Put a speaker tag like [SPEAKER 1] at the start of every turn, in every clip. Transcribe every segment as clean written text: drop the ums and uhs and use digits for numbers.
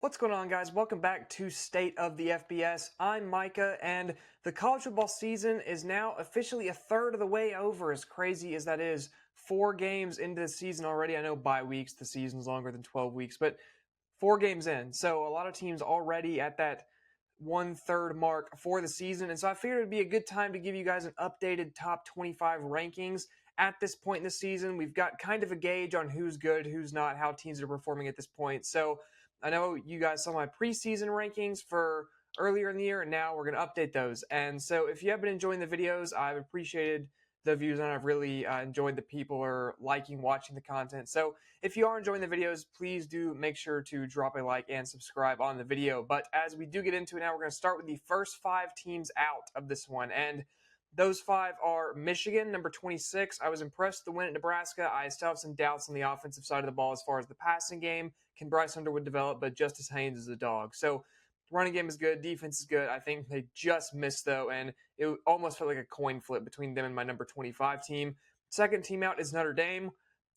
[SPEAKER 1] What's going on, guys? Welcome back to State of the FBS. I'm Micah, and the college football season is now officially a third of the way over, as crazy as that is. 4 games into the season already. I know bye weeks, the season's longer than 12 weeks, but 4 games in. So a lot of teams already at that 1/3 mark for the season. And so I figured it'd be a good time to give you guys an updated top 25 rankings. At this point in the season, we've got kind of a gauge on who's good, who's not, how teams are performing at this point. So I know you guys saw my preseason rankings for earlier in the year, and now we're going to update those. And so if you have been enjoying the videos, I've appreciated the views, and I've really enjoyed the people are liking watching the content. So if you are enjoying the videos, please do make sure to drop a like and subscribe on the video. But as we do get into it now, we're going to start with the first 5 teams out of this one. And those 5 are Michigan, number 26. I was impressed with the win at Nebraska. I still have some doubts on the offensive side of the ball as far as the passing game. Can Bryce Underwood develop? But Justice Haynes is a dog. So running game is good. Defense is good. I think they just missed, though, and it almost felt like a coin flip between them and my number 25 team. Second team out is Notre Dame.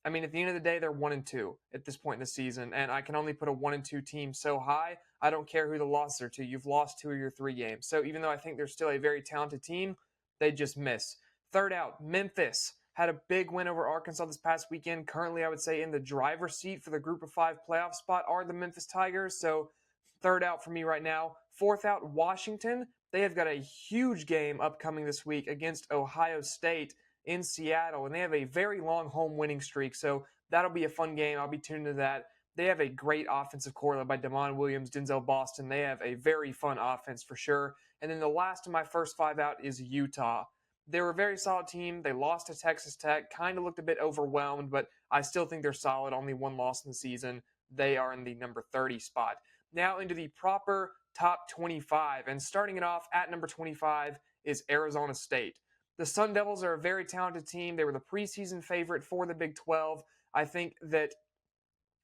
[SPEAKER 1] I mean, at the end of the day, they're 1-2 at this point in the season, and I can only put a 1-2 team so high. I don't care who the losses are to. You've lost 2 of your 3 games. So even though I think they're still a very talented team, they just miss. Third out, Memphis had a big win over Arkansas this past weekend. Currently, I would say in the driver's seat for the Group of 5 playoff spot are the Memphis Tigers. So third out for me right now. Fourth out, Washington. They have got a huge game upcoming this week against Ohio State in Seattle, and they have a very long home winning streak. So that'll be a fun game. I'll be tuned into that. They have a great offensive core led by Damon Williams, Denzel Boston. They have a very fun offense for sure. And then the last of my first 5 out is Utah. They were a very solid team. They lost to Texas Tech, kind of looked a bit overwhelmed, but I still think they're solid. Only 1 loss in the season. They are in the number 30 spot. Now into the proper top 25. And starting it off at number 25 is Arizona State. The Sun Devils are a very talented team. They were the preseason favorite for the Big 12. I think that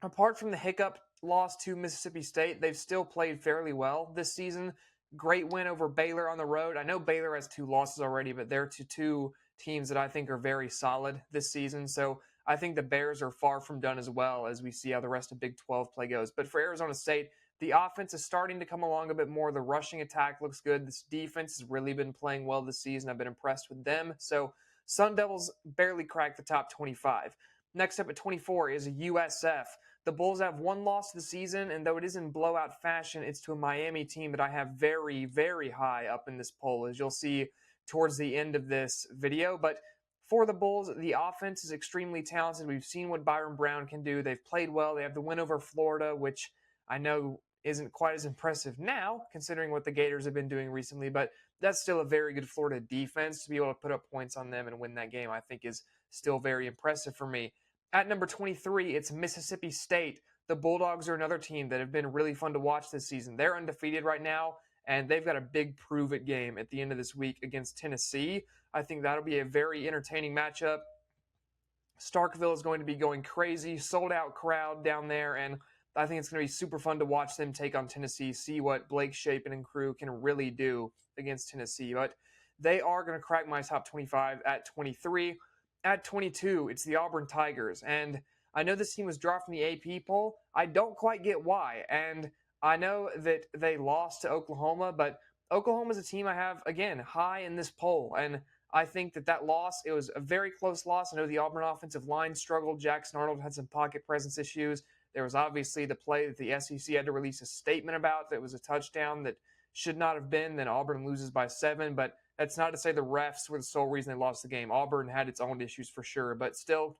[SPEAKER 1] apart from the hiccup loss to Mississippi State, they've still played fairly well this season. Great win over Baylor on the road. I know Baylor has 2 losses already, but they're to 2 teams that I think are very solid this season. So I think the Bears are far from done as well as we see how the rest of Big 12 play goes. But for Arizona State, the offense is starting to come along a bit more. The rushing attack looks good. This defense has really been playing well this season. I've been impressed with them. So Sun Devils barely cracked the top 25. Next up at 24 is USF. The Bulls have 1 loss of the season, and though it is in blowout fashion, it's to a Miami team that I have very, very high up in this poll, as you'll see towards the end of this video. But for the Bulls, the offense is extremely talented. We've seen what Byron Brown can do. They've played well. They have the win over Florida, which I know isn't quite as impressive now, considering what the Gators have been doing recently, but that's still a very good Florida defense. To be able to put up points on them and win that game, I think is still very impressive for me. At number 23, it's Mississippi State. The Bulldogs are another team that have been really fun to watch this season. They're undefeated right now, and they've got a big prove-it game at the end of this week against Tennessee. I think that'll be a very entertaining matchup. Starkville is going to be going crazy, sold-out crowd down there, and I think it's going to be super fun to watch them take on Tennessee, see what Blake Shapen and crew can really do against Tennessee. But they are going to crack my top 25 at 23. At 22, it's the Auburn Tigers. And I know this team was dropped from the AP poll. I don't quite get why. And I know that they lost to Oklahoma, but Oklahoma's a team I have, again, high in this poll. And I think that loss, it was a very close loss. I know the Auburn offensive line struggled. Jackson Arnold had some pocket presence issues. There was obviously the play that the SEC had to release a statement about that was a touchdown that should not have been. Then Auburn loses by 7, but that's not to say the refs were the sole reason they lost the game. Auburn had its own issues for sure, but still,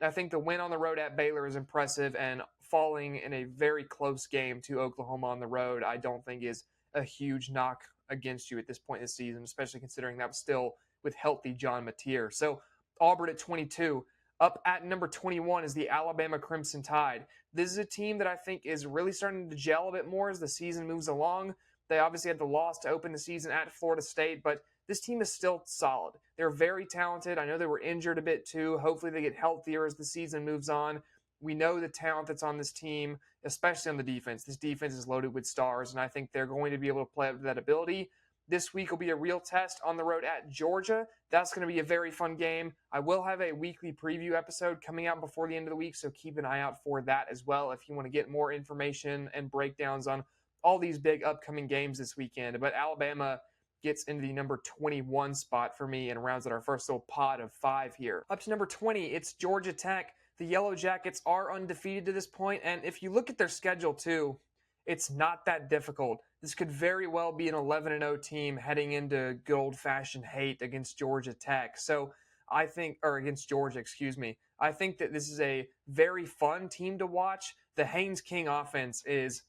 [SPEAKER 1] I think the win on the road at Baylor is impressive, and falling in a very close game to Oklahoma on the road, I don't think is a huge knock against you at this point in the season, especially considering that was still with healthy John Mateer. So Auburn at 22. Up at number 21 is the Alabama Crimson Tide. This is a team that I think is really starting to gel a bit more as the season moves along. They obviously had the loss to open the season at Florida State, but this team is still solid. They're very talented. I know they were injured a bit too. Hopefully they get healthier as the season moves on. We know the talent that's on this team, especially on the defense. This defense is loaded with stars, and I think they're going to be able to play up to that ability. This week will be a real test on the road at Georgia. That's going to be a very fun game. I will have a weekly preview episode coming out before the end of the week, so keep an eye out for that as well if you want to get more information and breakdowns on all these big upcoming games this weekend. But Alabama gets into the number 21 spot for me and rounds out our first little pod of 5 here. Up to number 20, it's Georgia Tech. The Yellow Jackets are undefeated to this point, and if you look at their schedule too, it's not that difficult. This could very well be an 11-0 team heading into good old-fashioned hate against Georgia Tech. So I think, or against Georgia, excuse me. I think that this is a very fun team to watch. The Haynes King offense is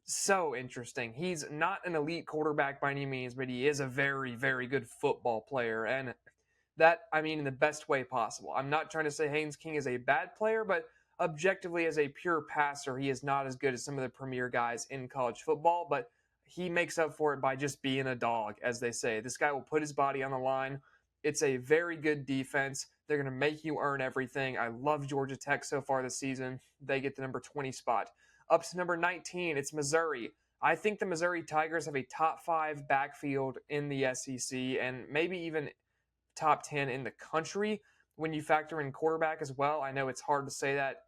[SPEAKER 1] so interesting. He's not an elite quarterback by any means, but he is a very, very good football player. And that, I mean, in the best way possible. I'm not trying to say Haynes King is a bad player, but objectively, as a pure passer, he is not as good as some of the premier guys in college football, but he makes up for it by just being a dog, as they say. This guy will put his body on the line. It's a very good defense. They're going to make you earn everything. I love Georgia Tech so far this season. They get the number 20 spot. Up to number 19, it's Missouri. I think the Missouri Tigers have a top 5 backfield in the SEC and maybe even top 10 in the country when you factor in quarterback as well. I know it's hard to say that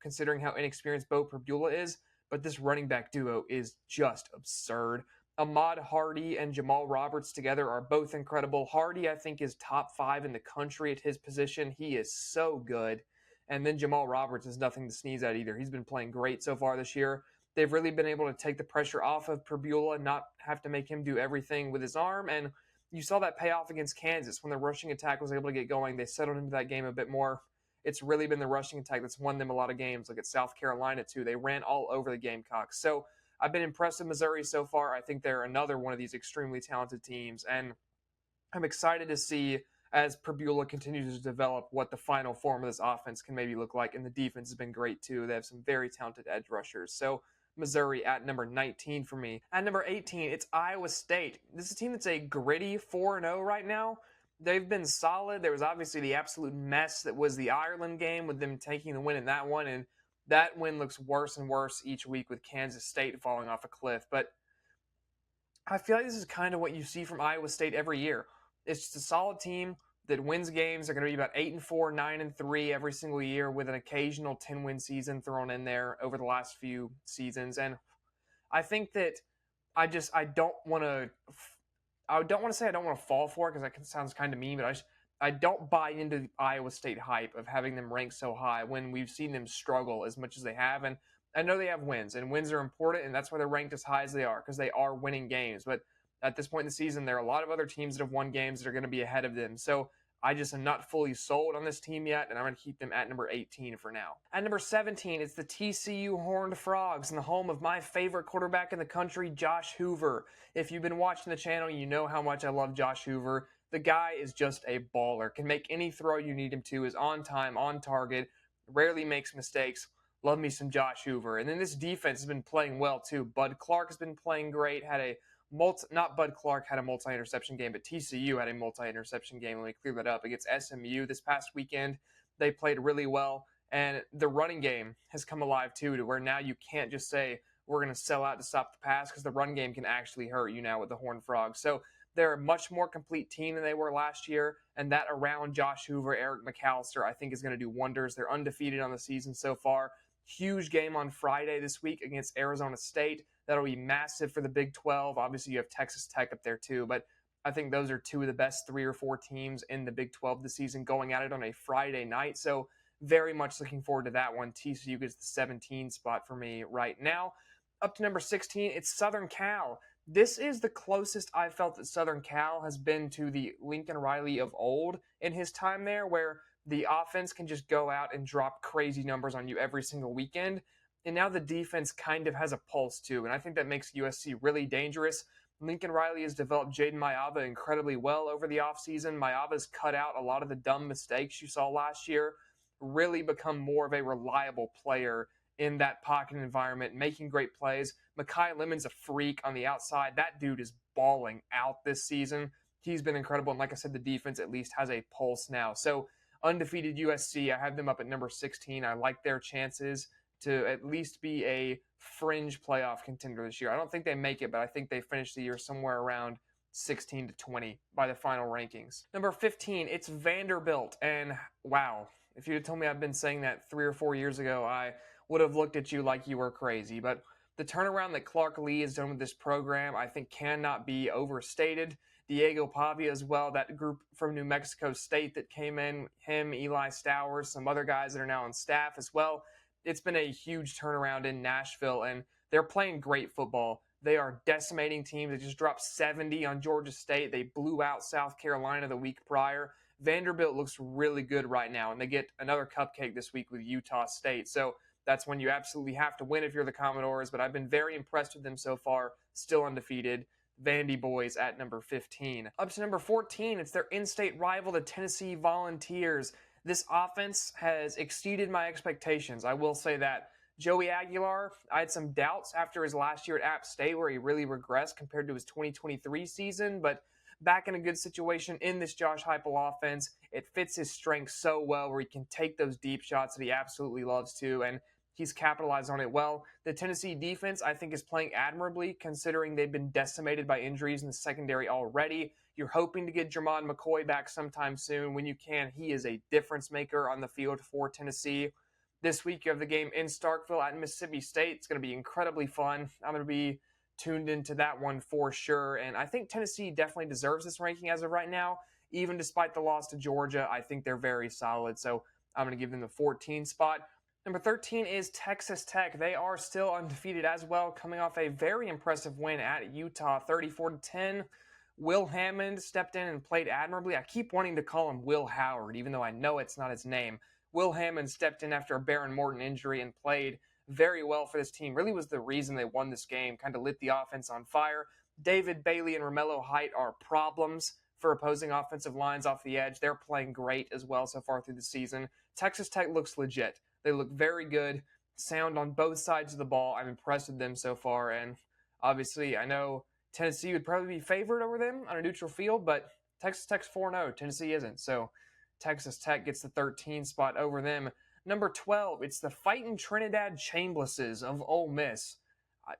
[SPEAKER 1] considering how inexperienced Bo Pribula is, but this running back duo is just absurd. Ahmad Hardy and Jamal Roberts together are both incredible. Hardy, I think, is top 5 in the country at his position. He is so good. And then Jamal Roberts is nothing to sneeze at either. He's been playing great so far this year. They've really been able to take the pressure off of Pribula and not have to make him do everything with his arm. And you saw that pay off against Kansas when the rushing attack was able to get going. They settled into that game a bit more. It's really been the rushing attack that's won them a lot of games, like at South Carolina, too. They ran all over the Gamecocks. So I've been impressed with Missouri so far. I think they're another one of these extremely talented teams. And I'm excited to see, as Pribula continues to develop, what the final form of this offense can maybe look like. And the defense has been great, too. They have some very talented edge rushers. So Missouri at number 19 for me. At number 18, it's Iowa State. This is a team that's a gritty 4-0 right now. They've been solid. There was obviously the absolute mess that was the Ireland game with them taking the win in that one, and that win looks worse and worse each week with Kansas State falling off a cliff. But I feel like this is kind of what you see from Iowa State every year. It's just a solid team that wins games. They're going to be about 8-4, 9-3 every single year with an occasional 10-win season thrown in there over the last few seasons. And I think that I don't want to say I don't want to fall for it because that sounds kind of mean, but I don't buy into the Iowa State hype of having them ranked so high when we've seen them struggle as much as they have. And I know they have wins, and wins are important, and that's why they're ranked as high as they are, because they are winning games. But at this point in the season, there are a lot of other teams that have won games that are going to be ahead of them. So I just am not fully sold on this team yet, and I'm going to keep them at number 18 for now. At number 17, it's the TCU Horned Frogs, and the home of my favorite quarterback in the country, Josh Hoover. If you've been watching the channel, you know how much I love Josh Hoover. The guy is just a baller, can make any throw you need him to, is on time, on target, rarely makes mistakes. Love me some Josh Hoover. And then this defense has been playing well, too. Bud Clark has been playing great, not Bud Clark had a multi-interception game, but TCU had a multi-interception game. Let me clear that up. Against SMU this past weekend, they played really well. And the running game has come alive, too, to where now you can't just say, we're going to sell out to stop the pass, because the run game can actually hurt you now with the Horned Frogs. So they're a much more complete team than they were last year, and that around Josh Hoover, Eric McAllister, I think is going to do wonders. They're undefeated on the season so far. Huge game on Friday this week against Arizona State. That'll be massive for the Big 12. Obviously, you have Texas Tech up there too, but I think those are two of the best 3 or 4 teams in the Big 12 this season going at it on a Friday night. So very much looking forward to that one. TCU gets the 17 spot for me right now. Up to number 16, it's Southern Cal. This is the closest I've felt that Southern Cal has been to the Lincoln Riley of old in his time there, where the offense can just go out and drop crazy numbers on you every single weekend. And now the defense kind of has a pulse too, and I think that makes USC really dangerous. Lincoln Riley has developed Jaden Mayava incredibly well over the offseason. Mayava's cut out a lot of the dumb mistakes you saw last year, really become more of a reliable player in that pocket environment, making great plays. Makai Lemon's a freak on the outside. That dude is balling out this season. He's been incredible, and like I said, the defense at least has a pulse now. So undefeated USC, I have them up at number 16. I like their chances to at least be a fringe playoff contender this year. I don't think they make it, but I think they finish the year somewhere around 16-20 by the final rankings. Number 15, it's Vanderbilt. And wow, if you had told me I've been saying that 3 or 4 years ago, I would have looked at you like you were crazy. But the turnaround that Clark Lee has done with this program, I think, cannot be overstated. Diego Pavia as well, that group from New Mexico State that came in, him, Eli Stowers, some other guys that are now on staff as well. It's been a huge turnaround in Nashville, and they're playing great football. They are decimating teams. They just dropped 70 on Georgia State. They blew out South Carolina the week prior. Vanderbilt looks really good right now, and they get another cupcake this week with Utah State. So that's when you absolutely have to win if you're the Commodores, but I've been very impressed with them so far, still undefeated. Vandy boys at number 15. Up to number 14, it's their in-state rival, the Tennessee Volunteers. This offense has exceeded my expectations. I will say that. Joey Aguilar, I had some doubts after his last year at App State where he really regressed compared to his 2023 season, but back in a good situation in this Josh Heupel offense. It fits his strengths so well where he can take those deep shots that he absolutely loves to, and he's capitalized on it well. The Tennessee defense, I think, is playing admirably considering they've been decimated by injuries in the secondary already. You're hoping to get Jermon McCoy back sometime soon. When you can, he is a difference maker on the field for Tennessee. This week, you have the game in Starkville at Mississippi State. It's going to be incredibly fun. I'm going to be tuned into that one for sure. And I think Tennessee definitely deserves this ranking as of right now. Even despite the loss to Georgia, I think they're very solid. So I'm going to give them the 14 spot. Number 13 is Texas Tech. They are still undefeated as well, coming off a very impressive win at Utah, 34-10. Will Hammond stepped in and played admirably. I keep wanting to call him Will Howard, even though I know it's not his name. Will Hammond stepped in after a Baron Morton injury and played very well for this team. Really was the reason they won this game, kind of lit the offense on fire. David Bailey and Romello Height are problems for opposing offensive lines off the edge. They're playing great as well so far through the season. Texas Tech looks legit. They look very good, sound on both sides of the ball. I'm impressed with them so far, and obviously I know Tennessee would probably be favored over them on a neutral field, but Texas Tech's 4-0. Tennessee isn't, so Texas Tech gets the 13 spot over them. Number 12, it's the fighting Trinidad Chamblesses of Ole Miss.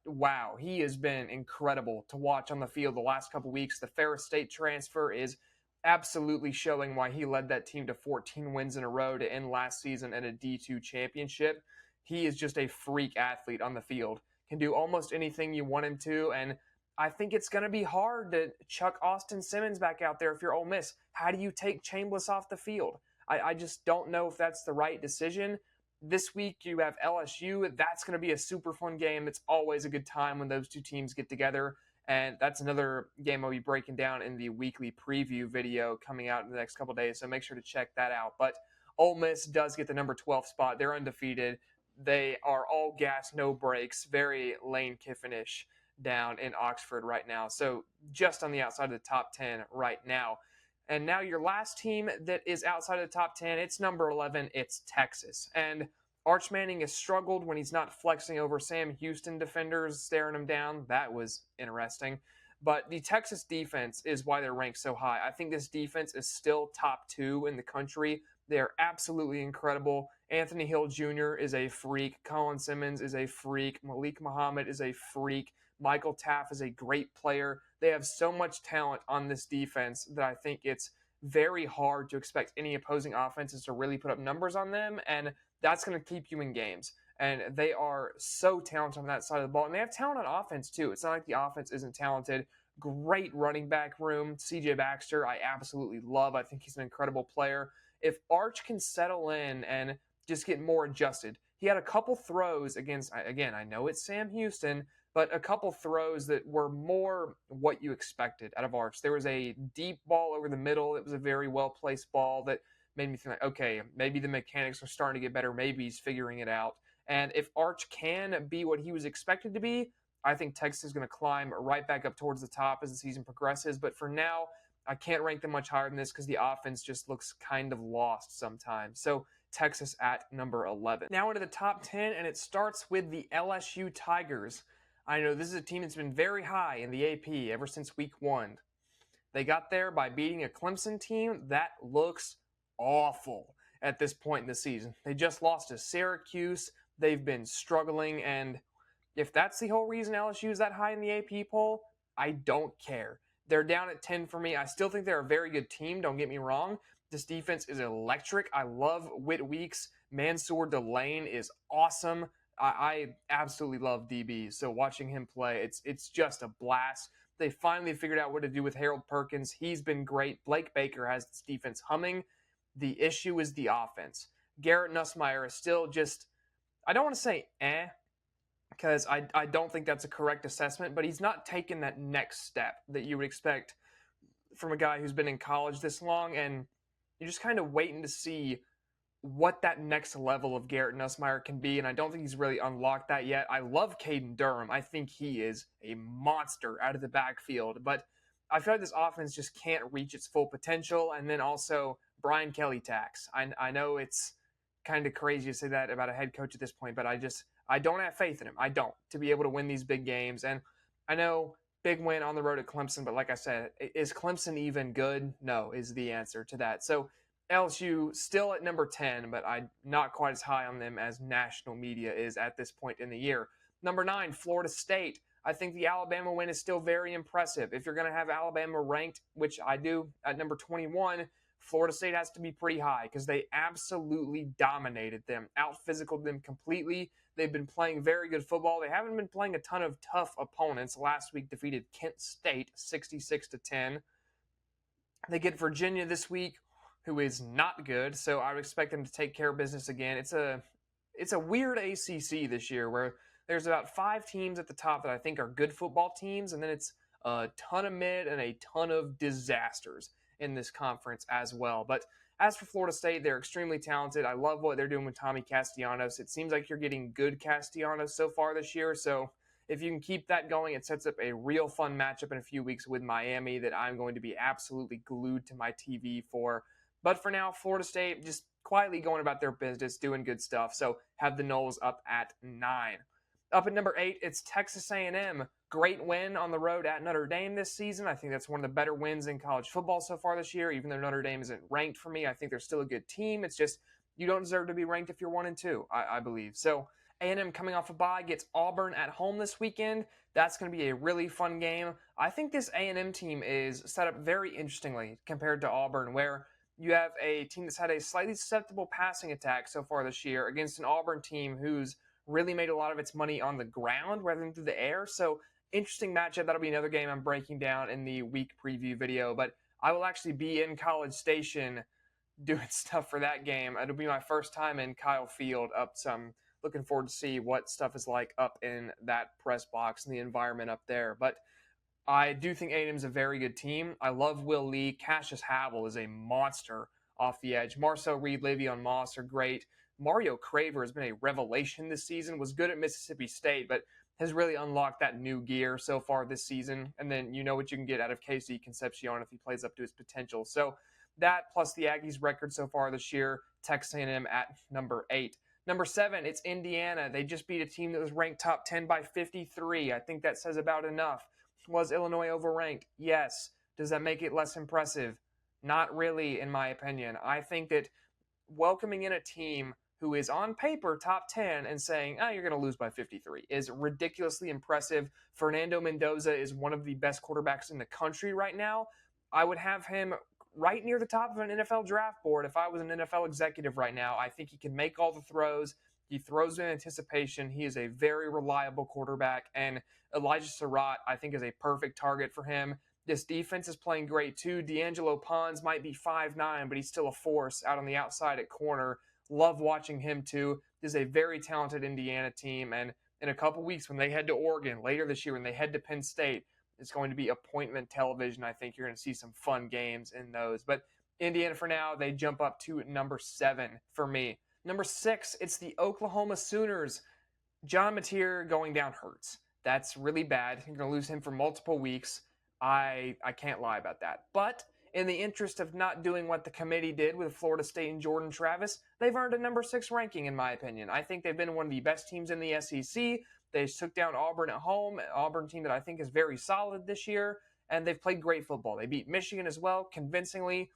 [SPEAKER 1] Wow, he has been incredible to watch on the field the last couple weeks. The Ferris State transfer is absolutely showing why he led that team to 14 wins in a row to end last season at a D2 championship. He is just a freak athlete on the field. Can do almost anything you want him to, and I think it's going to be hard to chuck Austin Simmons back out there if you're Ole Miss. How do you take Chambliss off the field? I just don't know if that's the right decision. This week you have LSU. That's going to be a super fun game. It's always a good time when those two teams get together. And that's another game I'll be breaking down in the weekly preview video coming out in the next couple days. So make sure to check that out. But Ole Miss does get the number 12 spot. They're undefeated. They are all gas, no brakes. Very Lane Kiffin-ish down in Oxford right now. So just on the outside of the top 10 right now. And now your last team that is outside of the top 10, it's number 11. It's Texas. And Arch Manning has struggled when he's not flexing over Sam Houston defenders, staring him down. That was interesting. But the Texas defense is why they're ranked so high. I think this defense is still top 2 in the country. They are absolutely incredible. Anthony Hill Jr. is a freak. Colin Simmons is a freak. Malik Muhammad is a freak. Michael Taft is a great player. They have so much talent on this defense that I think it's very hard to expect any opposing offenses to really put up numbers on them, and that's going to keep you in games. And they are so talented on that side of the ball, and they have talent on offense too. It's not like the offense isn't talented. Great running back room. CJ Baxter, I absolutely love. I think he's an incredible player. If Arch can settle in and just get more adjusted, he had a couple throws against, again, I know it's Sam Houston, but a couple throws that were more what you expected out of Arch. There was a deep ball over the middle. It was a very well-placed ball that made me think, like, okay, maybe the mechanics are starting to get better. Maybe he's figuring it out. And if Arch can be what he was expected to be, I think Texas is going to climb right back up towards the top as the season progresses. But for now, I can't rank them much higher than this because the offense just looks kind of lost sometimes. So Texas at number 11. Now into the top 10, and it starts with the LSU Tigers. I know this is a team that's been very high in the AP ever since week 1. They got there by beating a Clemson team that looks awful at this point in the season. They just lost to Syracuse. They've been struggling, and if that's the whole reason LSU is that high in the AP poll, I don't care. They're down at 10 for me. I still think they're a very good team. Don't get me wrong. This defense is electric. I love Whit Weeks. Mansour Delane is awesome. I absolutely love DB. So watching him play, it's just a blast. They finally figured out what to do with Harold Perkins. He's been great. Blake Baker has this defense humming. The issue is the offense. Garrett Nussmeier is still just, I don't want to say because I don't think that's a correct assessment, but he's not taken that next step that you would expect from a guy who's been in college this long, and you're just kind of waiting to see what that next level of Garrett Nussmeier can be, and I don't think he's really unlocked that yet. I love Caden Durham. I think he is a monster out of the backfield, but I feel like this offense just can't reach its full potential, and then also Brian Kelly tax. I know it's kind of crazy to say that about a head coach at this point, but I don't have faith in him. I don't, to be able to win these big games. And I know big win on the road at Clemson, but like I said, is Clemson even good? No, is the answer to that. So LSU still at number 10, but I'm not quite as high on them as national media is at this point in the year. Number 9, Florida State. I think the Alabama win is still very impressive. If you're going to have Alabama ranked, which I do, at number 21, Florida State has to be pretty high because they absolutely dominated them, out-physicaled them completely. They've been playing very good football. They haven't been playing a ton of tough opponents. Last week defeated Kent State 66-10. They get Virginia this week, who is not good, so I would expect them to take care of business again. It's a weird ACC this year where there's about 5 teams at the top that I think are good football teams, and then it's a ton of mid and a ton of disasters in this conference as well. But as for Florida State, they're extremely talented. I love what they're doing with Tommy Castellanos. It seems like you're getting good Castellanos so far this year, so if you can keep that going, it sets up a real fun matchup in a few weeks with Miami that I'm going to be absolutely glued to my TV for. But for now, Florida State just quietly going about their business, doing good stuff. So have the Noles up at 9. Up at number 8, it's Texas A&M. Great win on the road at Notre Dame this season. I think that's one of the better wins in college football so far this year. Even though Notre Dame isn't ranked for me, I think they're still a good team. It's just you don't deserve to be ranked if you're 1 and 2, I believe. So A&M coming off a bye gets Auburn at home this weekend. That's going to be a really fun game. I think this A&M team is set up very interestingly compared to Auburn, where you have a team that's had a slightly susceptible passing attack so far this year against an Auburn team who's really made a lot of its money on the ground rather than through the air. So interesting matchup. That'll be another game I'm breaking down in the week preview video. But I will actually be in College Station doing stuff for that game. It'll be my first time in Kyle Field up some. Looking forward to see what stuff is like up in that press box and the environment up there. But I do think A&M is a very good team. I love Will Lee. Cassius Havel is a monster off the edge. Marcel Reed, Le'Veon Moss are great. Mario Craver has been a revelation this season, was good at Mississippi State, but has really unlocked that new gear so far this season. And then you know what you can get out of Casey Concepcion if he plays up to his potential. So that plus the Aggies' record so far this year, Texas A&M at number 8. Number 7, it's Indiana. They just beat a team that was ranked top 10 by 53. I think that says about enough. Was Illinois overranked? Yes. Does that make it less impressive? Not really, in my opinion. I think that welcoming in a team who is on paper top 10 and saying, you're going to lose by 53 is ridiculously impressive. Fernando Mendoza is one of the best quarterbacks in the country right now. I would have him right near the top of an NFL draft board if I was an NFL executive right now. I think he can make all the throws. He throws in anticipation. He is a very reliable quarterback. And Elijah Surratt, I think, is a perfect target for him. This defense is playing great, too. D'Angelo Pons might be 5'9", but he's still a force out on the outside at corner. Love watching him, too. This is a very talented Indiana team. And in a couple weeks, when they head to Oregon, later this year, when they head to Penn State, it's going to be appointment television. I think you're going to see some fun games in those. But Indiana, for now, they jump up to number 7 for me. Number 6, it's the Oklahoma Sooners. John Mateer going down hurts. That's really bad. You're going to lose him for multiple weeks. I can't lie about that. But in the interest of not doing what the committee did with Florida State and Jordan Travis, they've earned a number 6 ranking, in my opinion. I think they've been one of the best teams in the SEC. They took down Auburn at home, an Auburn team that I think is very solid this year, and they've played great football. They beat Michigan as well, convincingly.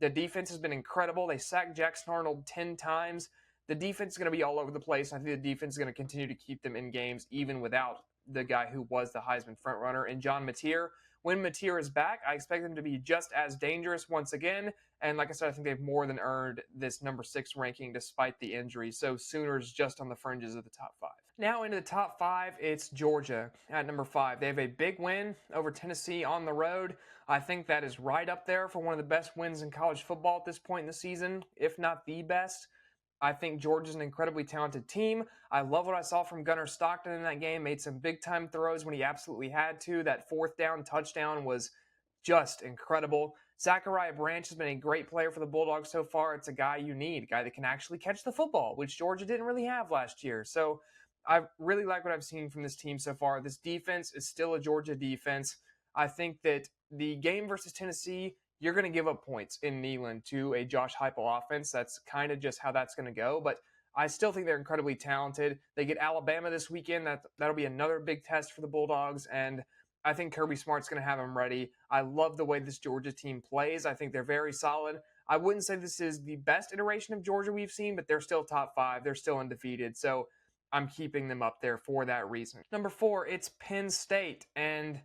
[SPEAKER 1] The defense has been incredible. They sacked Jackson Arnold 10 times. The defense is going to be all over the place. I think the defense is going to continue to keep them in games, even without the guy who was the Heisman frontrunner. And John Mateer, when Mateer is back, I expect them to be just as dangerous once again. And like I said, I think they've more than earned this number 6 ranking despite the injury. So Sooners just on the fringes of the top 5. Now into the top 5, it's Georgia at number 5. They have a big win over Tennessee on the road. I think that is right up there for one of the best wins in college football at this point in the season, if not the best. I think Georgia's an incredibly talented team. I love what I saw from Gunnar Stockton in that game. Made some big-time throws when he absolutely had to. That 4th down touchdown was just incredible. Zachariah Branch has been a great player for the Bulldogs so far. It's a guy you need, a guy that can actually catch the football, which Georgia didn't really have last year. So I really like what I've seen from this team so far. This defense is still a Georgia defense. I think that the game versus Tennessee, you're going to give up points in Neyland to a Josh Heupel offense. That's kind of just how that's going to go. But I still think they're incredibly talented. They get Alabama this weekend. That'll be another big test for the Bulldogs. And I think Kirby Smart's going to have them ready. I love the way this Georgia team plays. I think they're very solid. I wouldn't say this is the best iteration of Georgia we've seen, but they're still top 5. They're still undefeated. So I'm keeping them up there for that reason. Number 4, it's Penn State. And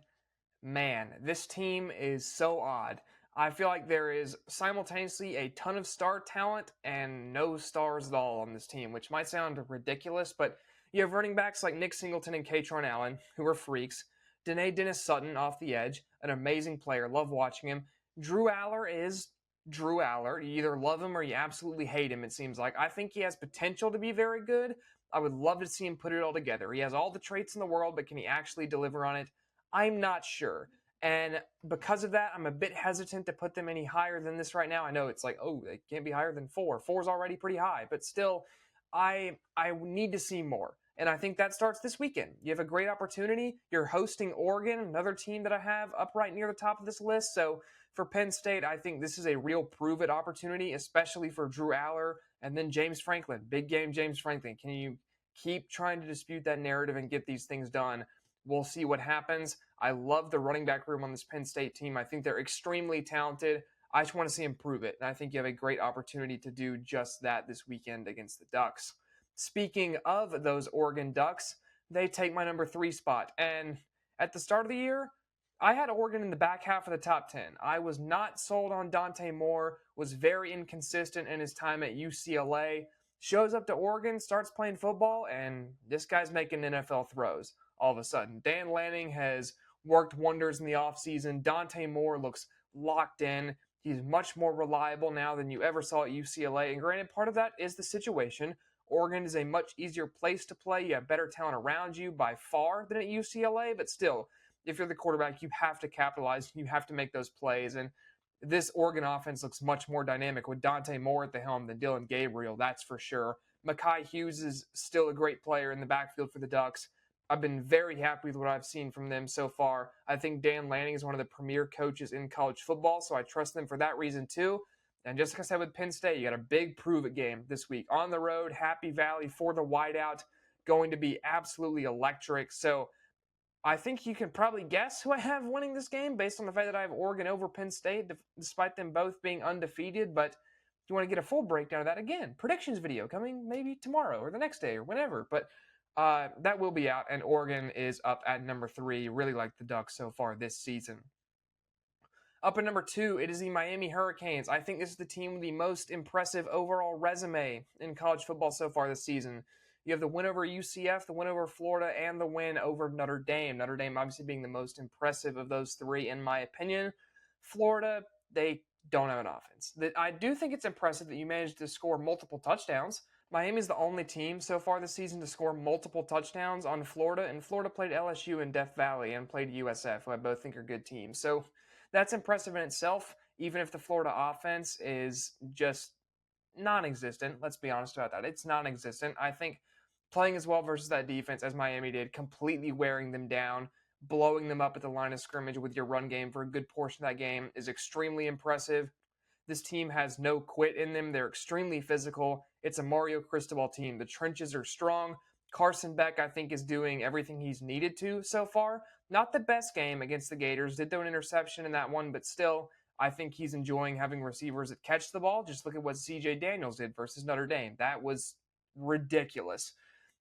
[SPEAKER 1] man, this team is so odd. I feel like there is simultaneously a ton of star talent and no stars at all on this team, which might sound ridiculous, but you have running backs like Nick Singleton and Katron Allen, who are freaks. Danae Dennis Sutton off the edge, an amazing player. Love watching him. Drew Aller is Drew Aller. You either love him or you absolutely hate him, it seems like. I think he has potential to be very good. I would love to see him put it all together. He has all the traits in the world, but can he actually deliver on it? I'm not sure. And because of that, I'm a bit hesitant to put them any higher than this right now. I know it's like, oh, they can't be higher than 4. 4 is already pretty high, but still, I need to see more. And I think that starts this weekend. You have a great opportunity. You're hosting Oregon, another team that I have up right near the top of this list. So for Penn State, I think this is a real prove-it opportunity, especially for Drew Aller and then James Franklin. Big game James Franklin. Can you keep trying to dispute that narrative and get these things done? We'll see what happens. I love the running back room on this Penn State team. I think they're extremely talented. I just want to see them prove it. And I think you have a great opportunity to do just that this weekend against the Ducks. Speaking of those Oregon Ducks, they take my number 3 spot. And at the start of the year, I had Oregon in the back half of the top 10. I was not sold on Dante Moore, was very inconsistent in his time at UCLA. Shows up to Oregon, starts playing football, and this guy's making NFL throws all of a sudden. Dan Lanning has worked wonders in the offseason. Dante Moore looks locked in. He's much more reliable now than you ever saw at UCLA. And granted, part of that is the situation. Oregon is a much easier place to play. You have better talent around you by far than at UCLA, but still, if you're the quarterback, you have to capitalize. You have to make those plays. And this Oregon offense looks much more dynamic with Dante Moore at the helm than Dylan Gabriel, that's for sure. Mekhi Hughes is still a great player in the backfield for the Ducks. I've been very happy with what I've seen from them so far. I think Dan Lanning is one of the premier coaches in college football, so I trust them for that reason too. And just like I said with Penn State, you got a big prove-it game this week. On the road, Happy Valley for the whiteout, going to be absolutely electric. So I think you can probably guess who I have winning this game based on the fact that I have Oregon over Penn State, despite them both being undefeated. But if you want to get a full breakdown of that, again, predictions video coming maybe tomorrow or the next day or whenever. But that will be out, and Oregon is up at number 3. Really like the Ducks so far this season. Up at number 2, it is the Miami Hurricanes. I think this is the team with the most impressive overall resume in college football so far this season. You have the win over UCF, the win over Florida, and the win over Notre Dame. Notre Dame obviously being the most impressive of those 3, in my opinion. Florida, they don't have an offense. I do think it's impressive that you managed to score multiple touchdowns. Miami's the only team so far this season to score multiple touchdowns on Florida, and Florida played LSU in Death Valley and played USF, who I both think are good teams. So that's impressive in itself, even if the Florida offense is just non-existent. Let's be honest about that. It's non-existent. I think playing as well versus that defense as Miami did, completely wearing them down, blowing them up at the line of scrimmage with your run game for a good portion of that game is extremely impressive. This team has no quit in them. They're extremely physical. It's a Mario Cristobal team. The trenches are strong. Carson Beck, I think, is doing everything he's needed to so far. Not the best game against the Gators. Did throw an interception in that one, but still, I think he's enjoying having receivers that catch the ball. Just look at what C.J. Daniels did versus Notre Dame. That was ridiculous.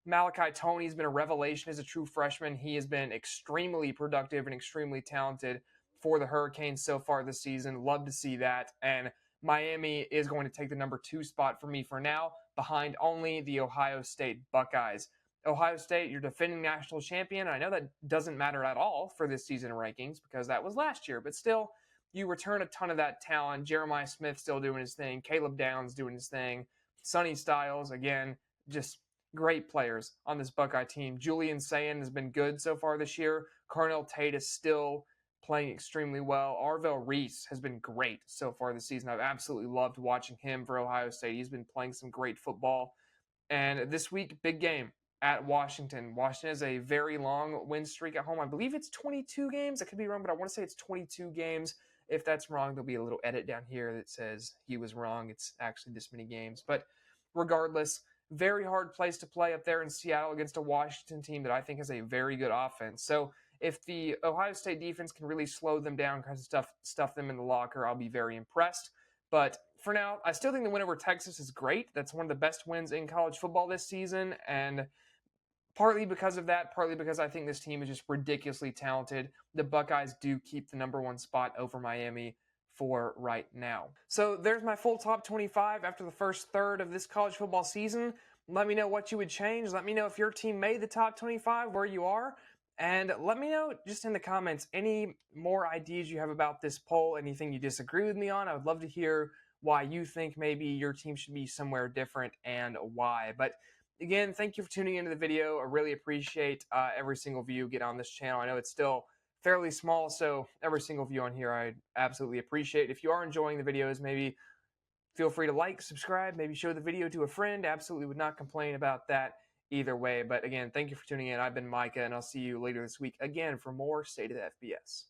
[SPEAKER 1] Malachi Toney's been a revelation as a true freshman. He has been extremely productive and extremely talented. for the Hurricanes so far this season. Love to see that. And Miami is going to take the number 2 spot for me for now, behind only the Ohio State Buckeyes. Ohio State, you're defending national champion. I know that doesn't matter at all for this season rankings because that was last year, but still, you return a ton of that talent. Jeremiah Smith still doing his thing. Caleb Downs doing his thing. Sonny Styles, again, just great players on this Buckeye team. Julian Sayin has been good so far this year. Carnell Tate is still playing extremely well. Arvell Reese has been great so far this season. I've absolutely loved watching him for Ohio State. He's been playing some great football. And this week, big game at Washington. Washington has a very long win streak at home. I believe it's 22 games. I could be wrong, but I want to say it's 22 games. If that's wrong, there'll be a little edit down here that says he was wrong. It's actually this many games. But regardless, very hard place to play up there in Seattle against a Washington team that I think has a very good offense. So if the Ohio State defense can really slow them down, kind of stuff them in the locker, I'll be very impressed. But for now, I still think the win over Texas is great. That's one of the best wins in college football this season. And partly because of that, partly because I think this team is just ridiculously talented. The Buckeyes do keep the number 1 spot over Miami for right now. So there's my full top 25 after the first third of this college football season. Let me know what you would change. Let me know if your team made the top 25, where you are. And let me know just in the comments any more ideas you have about this poll, anything you disagree with me on. I would love to hear why you think maybe your team should be somewhere different and why. But again, thank you for tuning into the video. I really appreciate every single view get on this channel. I know it's still fairly small, so every single view on here I absolutely appreciate. If you are enjoying the videos, maybe feel free to like, subscribe, maybe show the video to a friend. Absolutely would not complain about that either way. But again, thank you for tuning in. I've been Micah, and I'll see you later this week again for more State of the FBS.